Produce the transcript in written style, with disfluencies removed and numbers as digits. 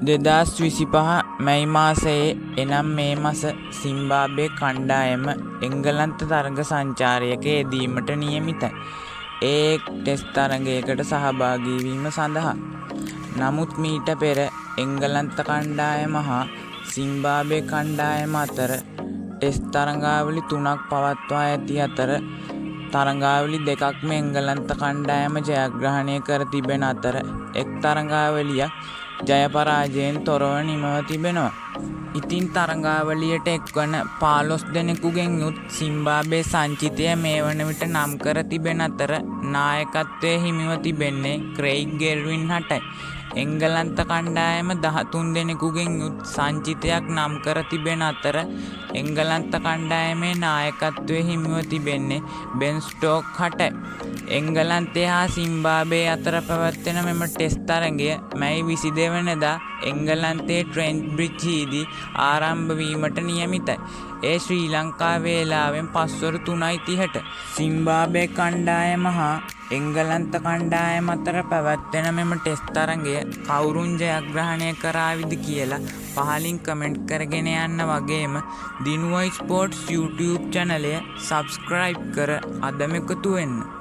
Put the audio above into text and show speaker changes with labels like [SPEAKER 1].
[SPEAKER 1] 2025 මැයි මාසයේ එනම් මේ මස සිම්බාබ්වේ කණ්ඩායම එංගලන්ත තරග සංචාරයක යෙදීමට නියමිතයි. ඒ ටෙස්ට් තරගයකට සහභාගී වීම සඳහා. නමුත් මීට පෙර එංගලන්ත කණ්ඩායම හා සිම්බාබ්වේ කණ්ඩායම අතර ටෙස්ට් තරගාවලි 3ක් පවත්වා ඇති අතර තරගාවලි දෙකක්ම එංගලන්ත කණ්ඩායම ජයග්‍රහණය කර තිබෙන අතර එක් තරගාවලියක් ජය පරාජයෙන් තොරව නිමව තිබෙනවා. ඉතින් තරගාවලියට එක්වන 15 දෙනෙකුගෙන් යුත් සිම්බාබ්වේ සංචිතය මේ වන විට නම් කර තිබෙන අතර නායකත්වය හිමිව තිබෙන්නේ ක්‍රෙයිග් ගෙර්වින් හටයි. එංගලන්ත කණ්ඩායම 13 දෙනෙකුගෙන් යුත් සංචිතයක් නම් කර තිබෙන අතර එංගලන්ත කණ්ඩායමේ නායකත්වය හිමිව තිබෙන්නේ බෙන් ස්ටෝක් හටයි. එංගලන්තය හා සිම්බාබ්වේ අතර පැවැත්වෙන මෙම ටෙස්ට් තරගය මැයි 22 වෙනිදා එංගලන්තයේ ට්‍රෙන්ට් බ්‍රිජ්හිදී ආරම්භ වීමට නියමිතයි. ඒ ශ්‍රී ලංකා වේලාවෙන් පස්වරු 3:30ට. සිම්බාබ්වේ කණ්ඩායම හා එංගලන්ත කණ්ඩායම අතර පැවැත්වෙන මෙම ටෙස්ට් තරගය කවුරුන් ජයග්‍රහණය කරාවිද කියලා පහලින් කමෙන්ට් කරගෙන යන්න වගේම දිනුවයි ස්පෝර්ට්ස් YouTube චැනලය සබ්ස්ක්‍රයිබ් කර අදම එකතු වෙන්න.